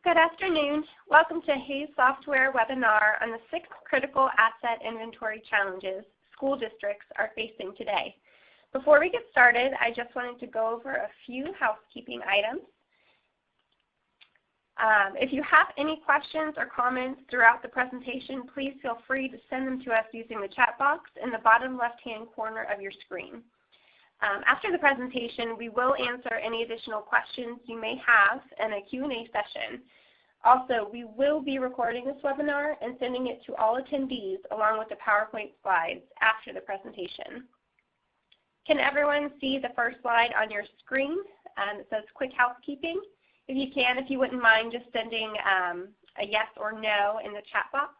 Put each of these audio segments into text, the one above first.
Good afternoon. Welcome to Hayes Software webinar on the 6 critical asset inventory challenges school districts are facing today. Before we get started, I just wanted to go over a few housekeeping items. If you have any questions or comments throughout the presentation, please feel free to send them to us using the chat box in the bottom left-hand corner of your screen. After the presentation, we will answer any additional questions you may have in a Q&A session. Also, we will be recording this webinar and sending it to all attendees along with the PowerPoint slides after the presentation. Can everyone see the first slide on your screen? It says quick housekeeping. If you can, if you wouldn't mind just sending a yes or no in the chat box.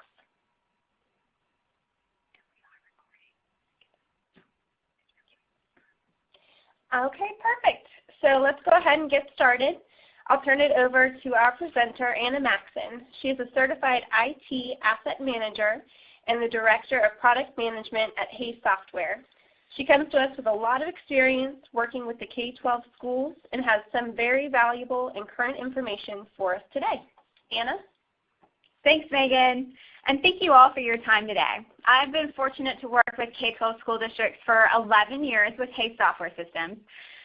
Okay, perfect. So let's go ahead and get started. I'll turn it over to our presenter, Anna Maxon. She is a certified IT asset manager and the director of product management at Hayes Software. She comes to us with a lot of experience working with the K-12 schools and has some very valuable and current information for us today. Anna? Thanks, Megan, and thank you all for your time today. I've been fortunate to work with K-12 school districts for 11 years with Hayes Software Systems.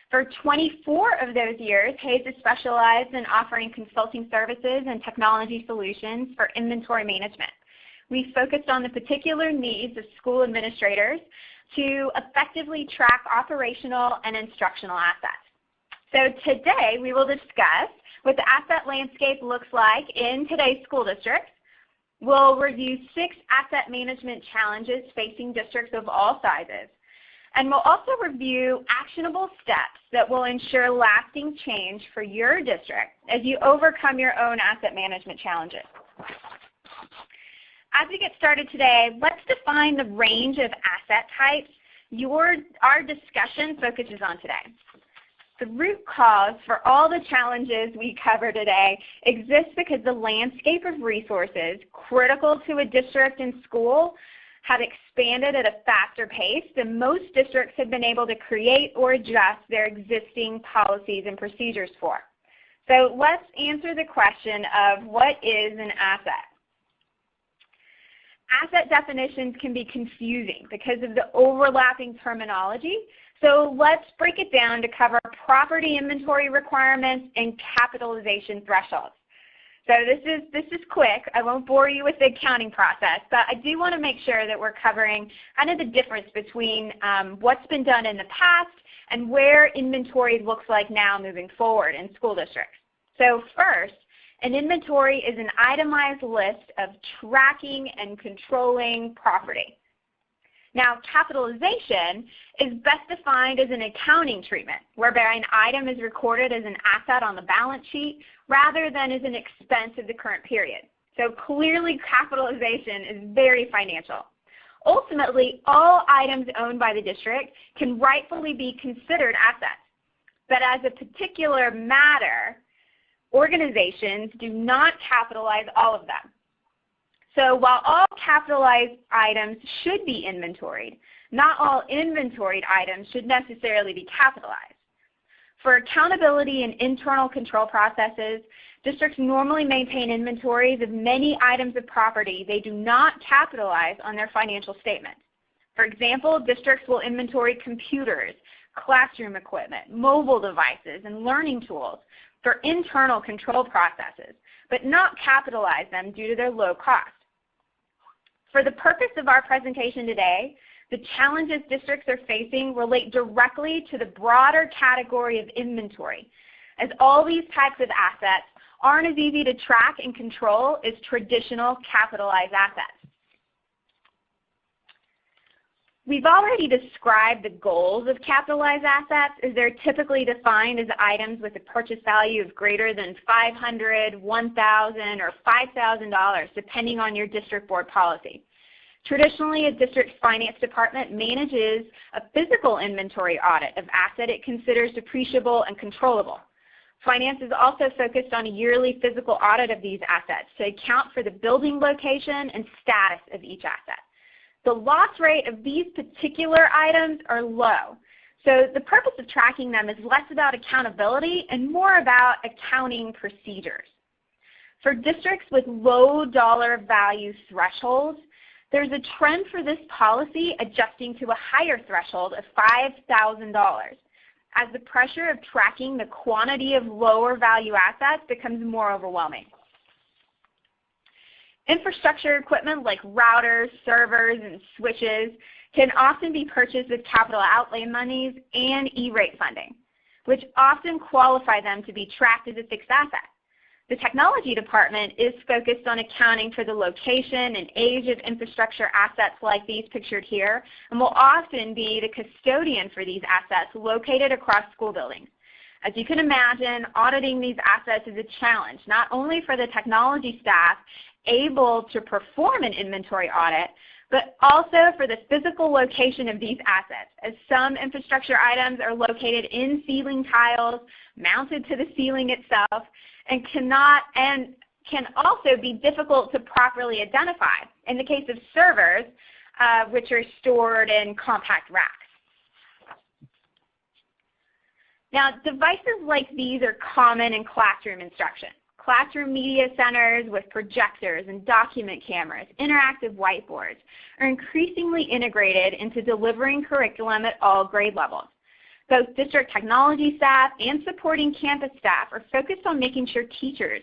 For 24 of those years, Hayes has specialized in offering consulting services and technology solutions for inventory management. We focused on the particular needs of school administrators to effectively track operational and instructional assets. So today we will discuss what the asset landscape looks like in today's school districts. We'll review 6 asset management challenges facing districts of all sizes. And we'll also review actionable steps that will ensure lasting change for your district as you overcome your own asset management challenges. As we get started today, let's define the range of asset types our discussion focuses on today. The root cause for all the challenges we cover today exists because the landscape of resources critical to a district and school have expanded at a faster pace than most districts have been able to create or adjust their existing policies and procedures for. So let's answer the question of what is an asset? Asset definitions can be confusing because of the overlapping terminology. So let's break it down to cover property inventory requirements and capitalization thresholds. So this is quick. I won't bore you with the accounting process, but I do want to make sure that we're covering kind of the difference between what's been done in the past and where inventory looks like now moving forward in school districts. So first, an inventory is an itemized list of tracking and controlling property. Now, capitalization is best defined as an accounting treatment, whereby an item is recorded as an asset on the balance sheet rather than as an expense of the current period. So clearly, capitalization is very financial. Ultimately, all items owned by the district can rightfully be considered assets. But as a particular matter, organizations do not capitalize all of them. So while all capitalized items should be inventoried, not all inventoried items should necessarily be capitalized. For accountability and internal control processes, districts normally maintain inventories of many items of property they do not capitalize on their financial statements. For example, districts will inventory computers, classroom equipment, mobile devices, and learning tools for internal control processes, but not capitalize them due to their low cost. For the purpose of our presentation today, the challenges districts are facing relate directly to the broader category of inventory, as all these types of assets aren't as easy to track and control as traditional capitalized assets. We've already described the goals of capitalized assets, as they're typically defined as items with a purchase value of greater than $500, $1,000, or $5,000, depending on your district board policy. Traditionally, a district's finance department manages a physical inventory audit of asset it considers depreciable and controllable. Finance is also focused on a yearly physical audit of these assets to account for the building location and status of each asset. The loss rate of these particular items are low, so the purpose of tracking them is less about accountability and more about accounting procedures. For districts with low dollar value thresholds, there's a trend for this policy adjusting to a higher threshold of $5,000 as the pressure of tracking the quantity of lower value assets becomes more overwhelming. Infrastructure equipment like routers, servers, and switches can often be purchased with capital outlay monies and E-rate funding, which often qualify them to be tracked as a fixed asset. The technology department is focused on accounting for the location and age of infrastructure assets like these pictured here, and will often be the custodian for these assets located across school buildings. As you can imagine, auditing these assets is a challenge, not only for the technology staff able to perform an inventory audit, but also for the physical location of these assets, as some infrastructure items are located in ceiling tiles, mounted to the ceiling itself, and can also be difficult to properly identify in the case of servers, which are stored in compact racks. Now, devices like these are common in classroom instruction. Classroom media centers with projectors and document cameras, interactive whiteboards are increasingly integrated into delivering curriculum at all grade levels. Both district technology staff and supporting campus staff are focused on making sure teachers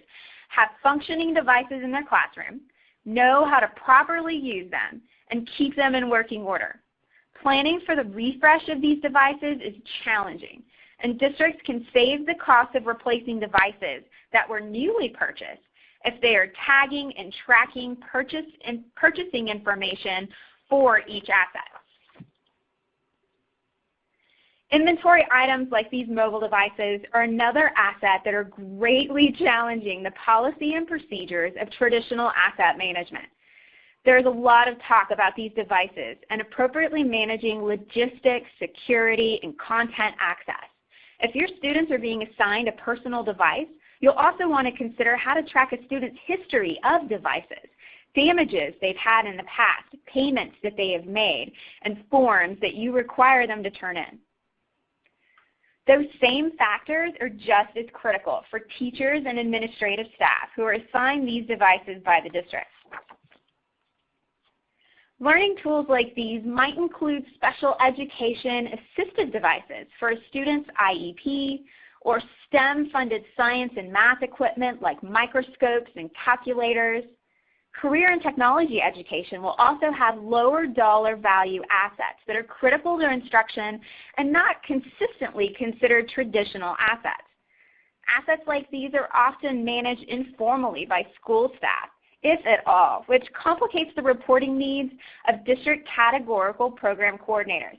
have functioning devices in their classroom, know how to properly use them, and keep them in working order. Planning for the refresh of these devices is challenging, and districts can save the cost of replacing devices that were newly purchased if they are tagging and tracking purchasing information for each asset. Inventory items like these mobile devices are another asset that are greatly challenging the policy and procedures of traditional asset management. There's a lot of talk about these devices and appropriately managing logistics, security, and content access. If your students are being assigned a personal device, you'll also want to consider how to track a student's history of devices, damages they've had in the past, payments that they have made, and forms that you require them to turn in. Those same factors are just as critical for teachers and administrative staff who are assigned these devices by the district. Learning tools like these might include special education assistive devices for a student's IEP, or STEM-funded science and math equipment like microscopes and calculators. Career and technology education will also have lower dollar value assets that are critical to instruction and not consistently considered traditional assets. Assets like these are often managed informally by school staff, if at all, which complicates the reporting needs of district categorical program coordinators,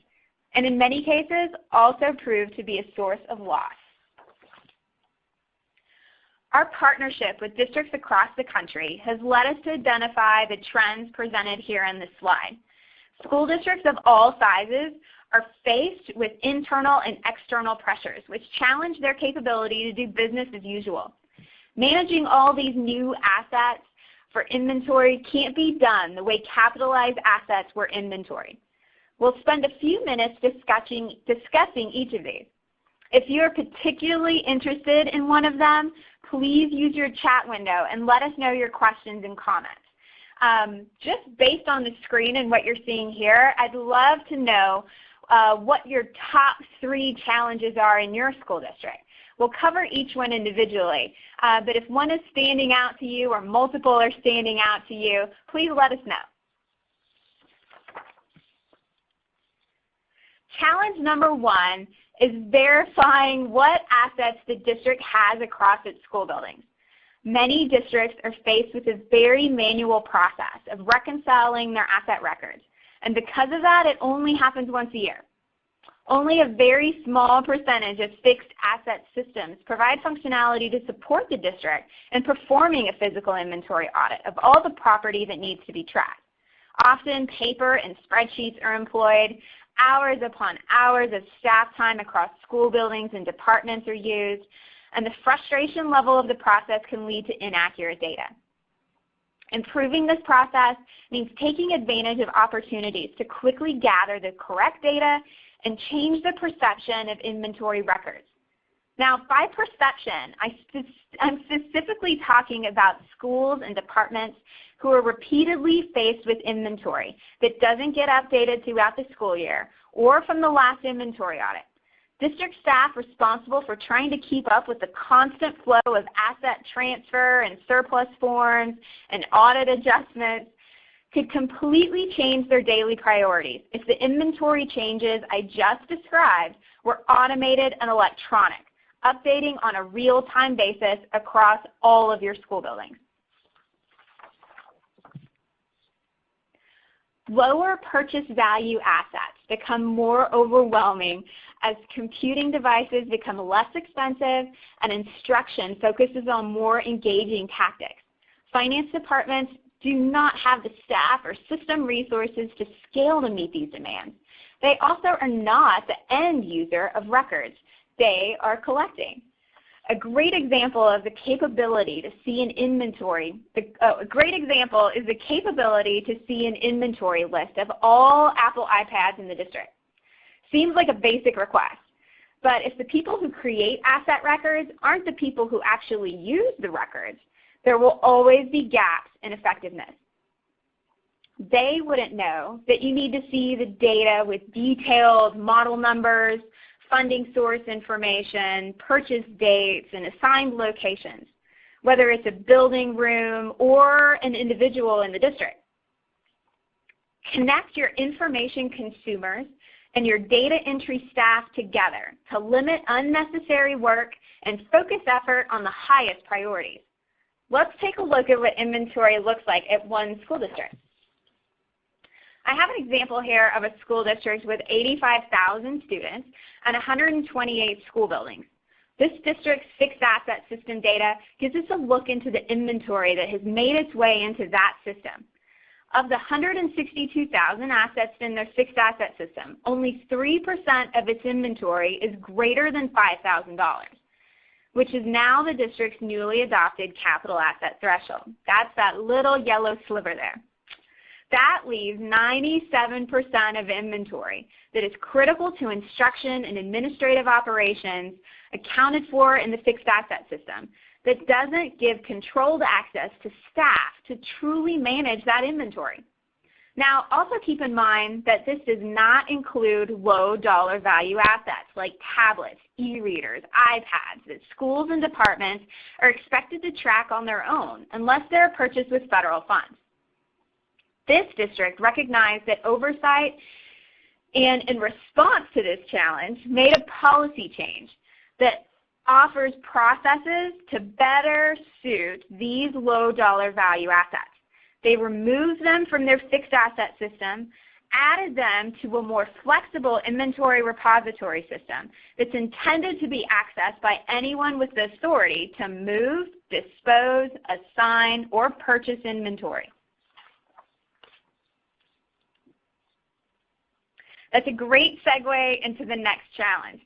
and in many cases also prove to be a source of loss. Our partnership with districts across the country has led us to identify the trends presented here in this slide. School districts of all sizes are faced with internal and external pressures, which challenge their capability to do business as usual. Managing all these new assets for inventory can't be done the way capitalized assets were inventoried. We'll spend a few minutes discussing each of these. If you are particularly interested in one of them, please use your chat window and let us know your questions and comments. Just based on the screen and what you're seeing here, I'd love to know what your top 3 challenges are in your school district. We'll cover each one individually, but if one is standing out to you or multiple are standing out to you, please let us know. Challenge number 1 is verifying what assets the district has across its school buildings. Many districts are faced with this very manual process of reconciling their asset records, and because of that, it only happens once a year. Only a very small percentage of fixed asset systems provide functionality to support the district in performing a physical inventory audit of all the property that needs to be tracked. Often paper and spreadsheets are employed. Hours upon hours of staff time across school buildings and departments are used, and the frustration level of the process can lead to inaccurate data. Improving this process means taking advantage of opportunities to quickly gather the correct data and change the perception of inventory records. Now, by perception, I'm specifically talking about schools and departments who are repeatedly faced with inventory that doesn't get updated throughout the school year or from the last inventory audit. District staff responsible for trying to keep up with the constant flow of asset transfer and surplus forms and audit adjustments could completely change their daily priorities if the inventory changes I just described were automated and electronic, updating on a real-time basis across all of your school buildings. Lower purchase value assets become more overwhelming as computing devices become less expensive and instruction focuses on more engaging tactics. Finance departments do not have the staff or system resources to scale to meet these demands. They also are not the end user of records. They are collecting. A great example of the capability to see an inventory, a great example is the capability to see an inventory list of all Apple iPads in the district. Seems like a basic request, but if the people who create asset records aren't the people who actually use the records, there will always be gaps in effectiveness. They wouldn't know that you need to see the data with detailed model numbers, funding source information, purchase dates, and assigned locations, whether it's a building room or an individual in the district. Connect your information consumers and your data entry staff together to limit unnecessary work and focus effort on the highest priorities. Let's take a look at what inventory looks like at one school district. I have an example here of a school district with 85,000 students and 128 school buildings. This district's fixed asset system data gives us a look into the inventory that has made its way into that system. Of the 162,000 assets in their fixed asset system, only 3% of its inventory is greater than $5,000, which is now the district's newly adopted capital asset threshold. That's that little yellow sliver there. That leaves 97% of inventory that is critical to instruction and administrative operations accounted for in the fixed asset system that doesn't give controlled access to staff to truly manage that inventory. Now, also keep in mind that this does not include low dollar value assets like tablets, e-readers, iPads that schools and departments are expected to track on their own unless they're purchased with federal funds. This district recognized that oversight and in response to this challenge made a policy change that offers processes to better suit these low dollar value assets. They removed them from their fixed asset system, added them to a more flexible inventory repository system that's intended to be accessed by anyone with the authority to move, dispose, assign, or purchase inventory. That's a great segue into the next challenge.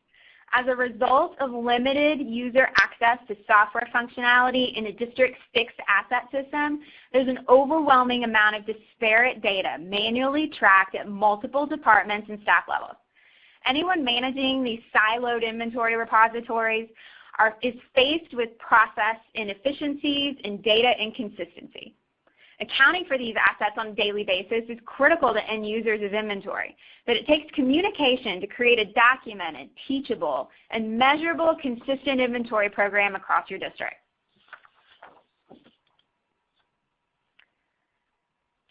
As a result of limited user access to software functionality in a district's fixed asset system, there's an overwhelming amount of disparate data manually tracked at multiple departments and staff levels. Anyone managing these siloed inventory repositories is faced with process inefficiencies and data inconsistency. Accounting for these assets on a daily basis is critical to end users of inventory, but it takes communication to create a documented, teachable, and measurable consistent inventory program across your district.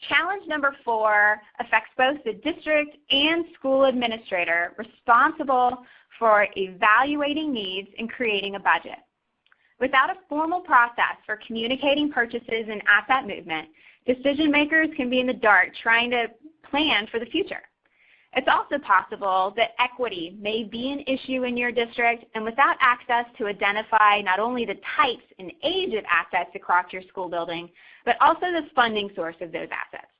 Challenge number 4 affects both the district and school administrator responsible for evaluating needs and creating a budget. Without a formal process for communicating purchases and asset movement, decision makers can be in the dark trying to plan for the future. It's also possible that equity may be an issue in your district, and without access to identify not only the types and age of assets across your school building, but also the funding source of those assets.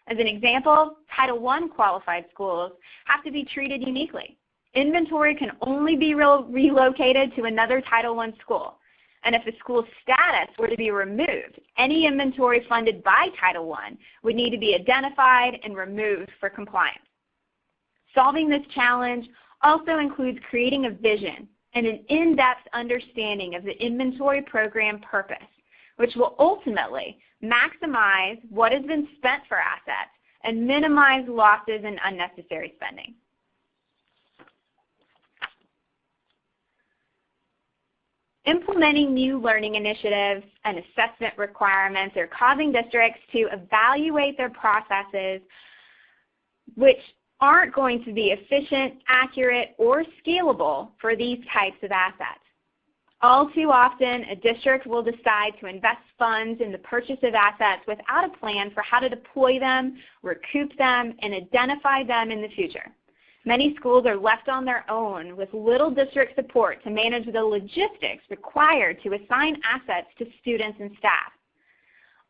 As an example, Title I qualified schools have to be treated uniquely. Inventory can only be relocated to another Title I school. And if the school's status were to be removed, any inventory funded by Title I would need to be identified and removed for compliance. Solving this challenge also includes creating a vision and an in-depth understanding of the inventory program purpose, which will ultimately maximize what has been spent for assets and minimize losses and unnecessary spending. Implementing new learning initiatives and assessment requirements are causing districts to evaluate their processes, which aren't going to be efficient, accurate, or scalable for these types of assets. All too often, a district will decide to invest funds in the purchase of assets without a plan for how to deploy them, recoup them, and identify them in the future. Many schools are left on their own with little district support to manage the logistics required to assign assets to students and staff.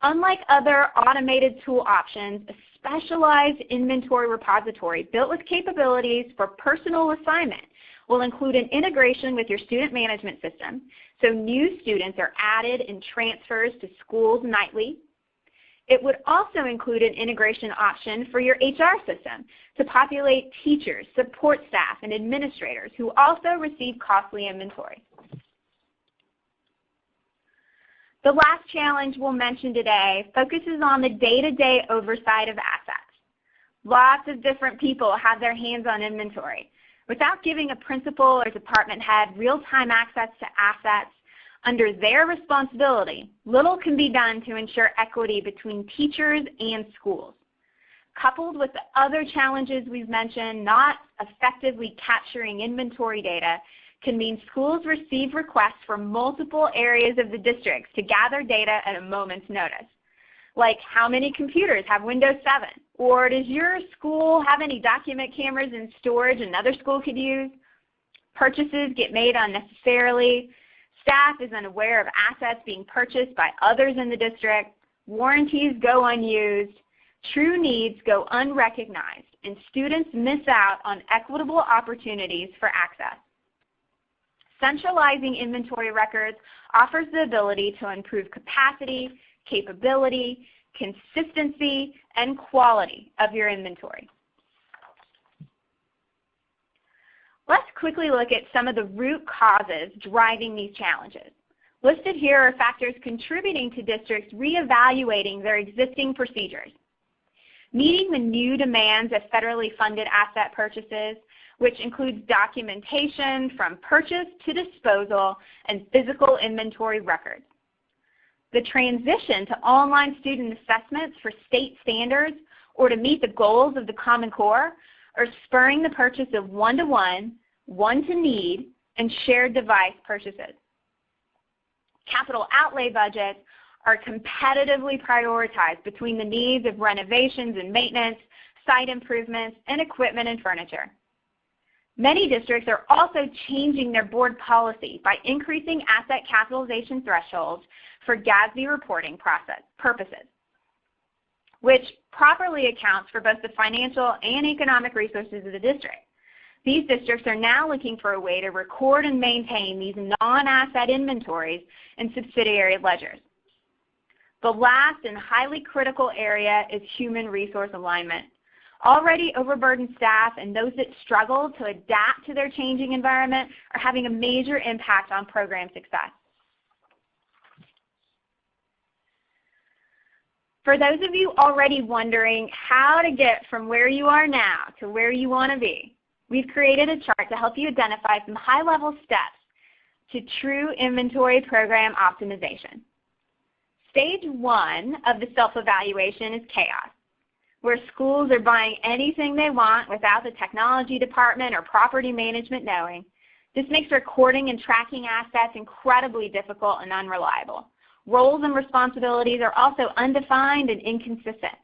Unlike other automated tool options, a specialized inventory repository built with capabilities for personal assignment will include an integration with your student management system, so new students are added and transfers to schools nightly. It would also include an integration option for your HR system to populate teachers, support staff, and administrators who also receive costly inventory. The last challenge we'll mention today focuses on the day-to-day oversight of assets. Lots of different people have their hands on inventory. Without giving a principal or department head real-time access to assets under their responsibility, little can be done to ensure equity between teachers and schools. Coupled with the other challenges we've mentioned, not effectively capturing inventory data can mean schools receive requests from multiple areas of the districts to gather data at a moment's notice. Like, how many computers have Windows 7? Or does your school have any document cameras in storage another school could use? Purchases get made unnecessarily. Staff is unaware of assets being purchased by others in the district. Warranties go unused. True needs go unrecognized, and students miss out on equitable opportunities for access. Centralizing inventory records offers the ability to improve capacity, capability, consistency, and quality of your inventory. Let's quickly look at some of the root causes driving these challenges. Listed here are factors contributing to districts reevaluating their existing procedures. Meeting the new demands of federally funded asset purchases, which includes documentation from purchase to disposal and physical inventory records. The transition to online student assessments for state standards or to meet the goals of the Common Core are spurring the purchase of one-to-one, one-to-need, and shared device purchases. Capital outlay budgets are competitively prioritized between the needs of renovations and maintenance, site improvements, and equipment and furniture. Many districts are also changing their board policy by increasing asset capitalization thresholds for GASB reporting purposes, which properly accounts for both the financial and economic resources of the district. These districts are now looking for a way to record and maintain these non-asset inventories in subsidiary ledgers. The last and highly critical area is human resource alignment. Already overburdened staff and those that struggle to adapt to their changing environment are having a major impact on program success. For those of you already wondering how to get from where you are now to where you want to be, we've created a chart to help you identify some high-level steps to true inventory program optimization. Stage 1 of the self-evaluation is chaos, where schools are buying anything they want without the technology department or property management knowing. This makes recording and tracking assets incredibly difficult and unreliable. Roles and responsibilities are also undefined and inconsistent.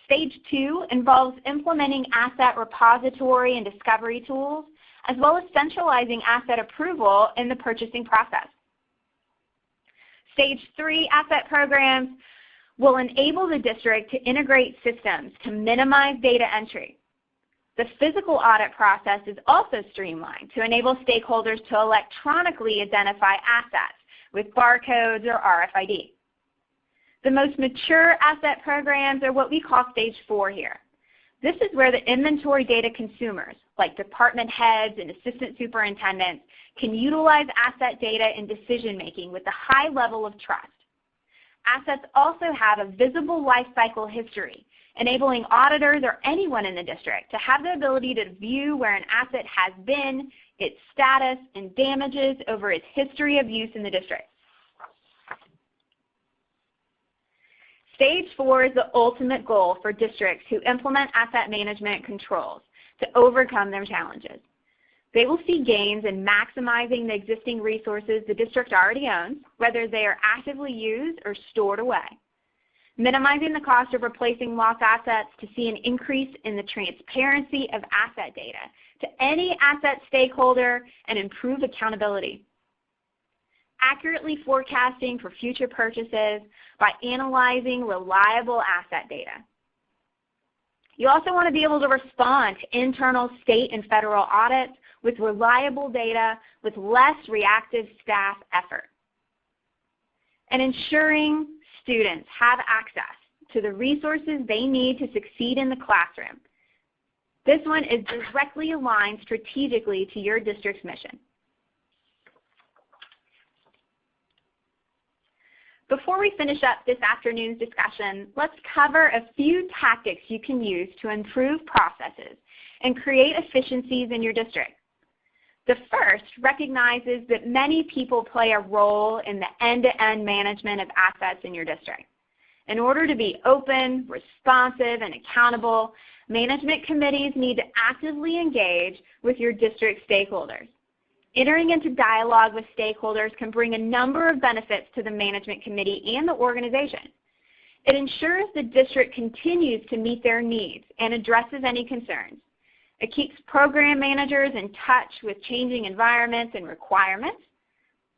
Stage 2 involves implementing asset repository and discovery tools, as well as centralizing asset approval in the purchasing process. Stage 3 asset programs will enable the district to integrate systems to minimize data entry. The physical audit process is also streamlined to enable stakeholders to electronically identify assets with barcodes or RFID. The most mature asset programs are what we call Stage 4 here. This is where the inventory data consumers, like department heads and assistant superintendents, can utilize asset data in decision-making with a high level of trust. Assets also have a visible life cycle history, enabling auditors or anyone in the district to have the ability to view where an asset has been, its status, and damages over its history of use in the district. Stage 4 is the ultimate goal for districts who implement asset management controls to overcome their challenges. They will see gains in maximizing the existing resources the district already owns, whether they are actively used or stored away. Minimizing the cost of replacing lost assets to see an increase in the transparency of asset data to any asset stakeholder and improve accountability. Accurately forecasting for future purchases by analyzing reliable asset data. You also want to be able to respond to internal state and federal audits with reliable data with less reactive staff effort. And ensuring students have access to the resources they need to succeed in the classroom. This one is directly aligned strategically to your district's mission. Before we finish up this afternoon's discussion, let's cover a few tactics you can use to improve processes and create efficiencies in your district. The first recognizes that many people play a role in the end-to-end management of assets in your district. In order to be open, responsive, and accountable, management committees need to actively engage with your district stakeholders. Entering into dialogue with stakeholders can bring a number of benefits to the management committee and the organization. It ensures the district continues to meet their needs and addresses any concerns. It keeps program managers in touch with changing environments and requirements,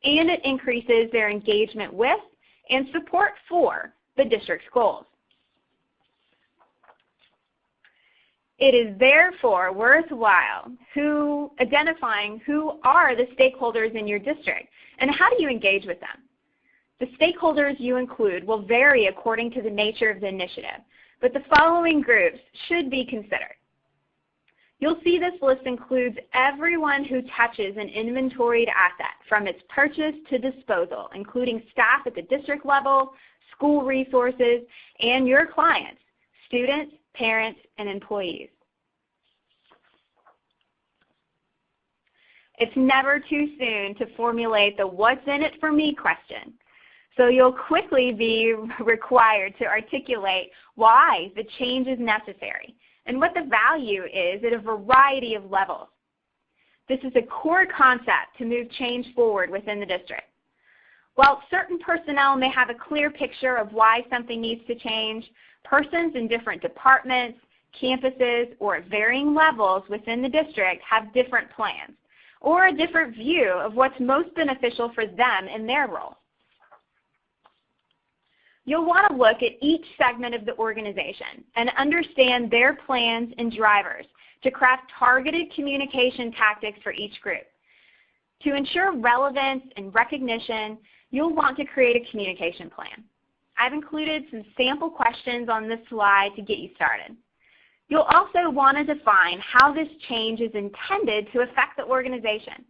and it increases their engagement with and support for the district's goals. It is therefore worthwhile identifying who are the stakeholders in your district and how do you engage with them. The stakeholders you include will vary according to the nature of the initiative, but the following groups should be considered. You'll see this list includes everyone who touches an inventoried asset from its purchase to disposal, including staff at the district level, school resources, and your clients, students, parents, and employees. It's never too soon to formulate the "what's in it for me" question. So you'll quickly be required to articulate why the change is necessary and what the value is at a variety of levels. This is a core concept to move change forward within the district. While certain personnel may have a clear picture of why something needs to change, persons in different departments, campuses, or at varying levels within the district have different plans or a different view of what's most beneficial for them in their role. You'll want to look at each segment of the organization and understand their plans and drivers to craft targeted communication tactics for each group. To ensure relevance and recognition, you'll want to create a communication plan. I've included some sample questions on this slide to get you started. You'll also want to define how this change is intended to affect the organization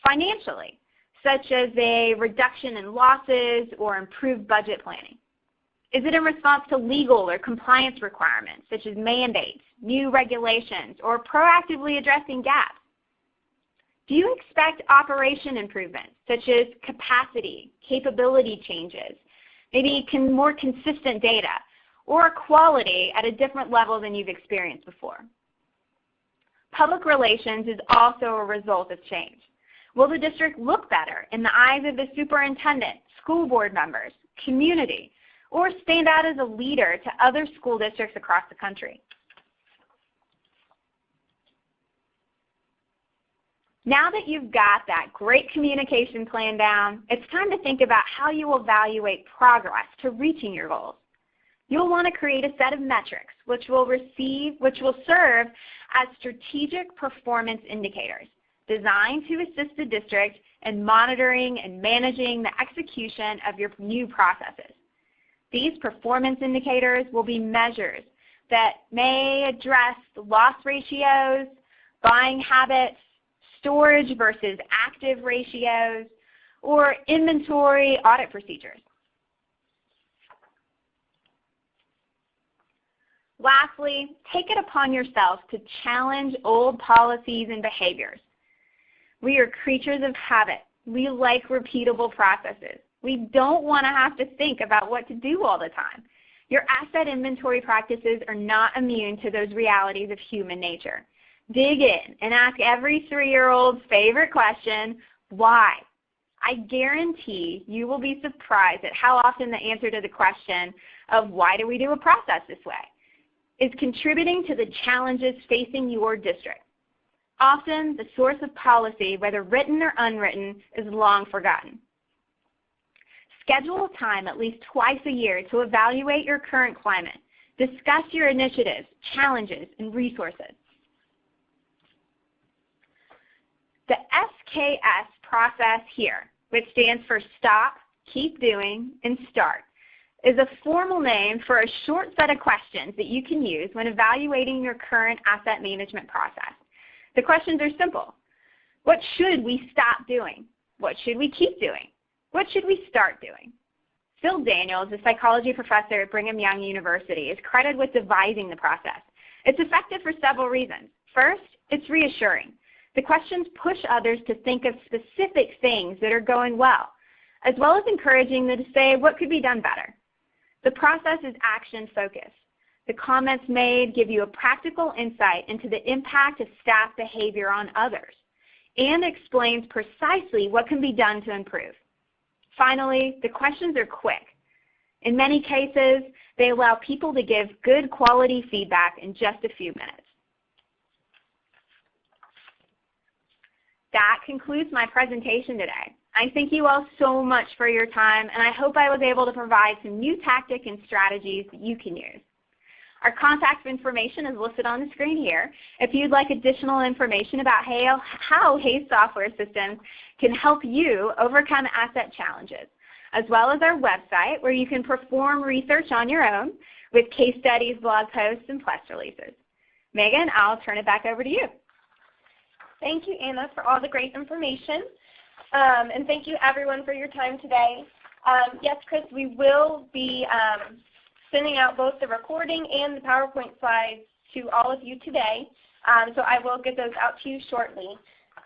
financially, such as a reduction in losses or improved budget planning. Is it in response to legal or compliance requirements, such as mandates, new regulations, or proactively addressing gaps? Do you expect operation improvements, such as capacity, capability changes, maybe more consistent data, or quality at a different level than you've experienced before? Public relations is also a result of change. Will the district look better in the eyes of the superintendent, school board members, community, or stand out as a leader to other school districts across the country? Now that you've got that great communication plan down, it's time to think about how you will evaluate progress to reaching your goals. You'll want to create a set of metrics which will serve as strategic performance indicators designed to assist the district in monitoring and managing the execution of your new processes. These performance indicators will be measures that may address loss ratios, buying habits, storage versus active ratios, or inventory audit procedures. Lastly, take it upon yourself to challenge old policies and behaviors. We are creatures of habit. We like repeatable processes. We don't want to have to think about what to do all the time. Your asset inventory practices are not immune to those realities of human nature. Dig in and ask every 3-year-old's favorite question, why? I guarantee you will be surprised at how often the answer to the question of why do we do a process this way is contributing to the challenges facing your district. Often, the source of policy, whether written or unwritten, is long forgotten. Schedule time at least twice a year to evaluate your current climate. Discuss your initiatives, challenges, and resources. The SKS process here, which stands for Stop, Keep Doing, and Start, is a formal name for a short set of questions that you can use when evaluating your current asset management process. The questions are simple. What should we stop doing? What should we keep doing? What should we start doing? Phil Daniels, a psychology professor at Brigham Young University, is credited with devising the process. It's effective for several reasons. First, it's reassuring. The questions push others to think of specific things that are going well, as well as encouraging them to say what could be done better. The process is action-focused. The comments made give you a practical insight into the impact of staff behavior on others and explains precisely what can be done to improve. Finally, the questions are quick. In many cases, they allow people to give good quality feedback in just a few minutes. That concludes my presentation today. I thank you all so much for your time, and I hope I was able to provide some new tactics and strategies that you can use. Our contact information is listed on the screen here. If you'd like additional information about how Hays Software Systems can help you overcome asset challenges, as well as our website where you can perform research on your own with case studies, blog posts, and press releases. Megan, I'll turn it back over to you. Thank you, Anna, for all the great information. And thank you, everyone, for your time today. Yes, Chris, we will be sending out both the recording and the PowerPoint slides to all of you today. So I will get those out to you shortly.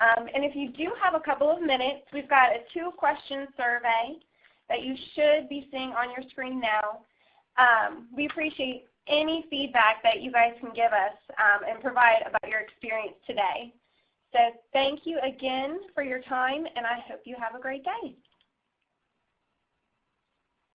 And if you do have a couple of minutes, we've got a 2-question survey that you should be seeing on your screen now. We appreciate any feedback that you guys can give us and provide about your experience today. So thank you again for your time, and I hope you have a great day.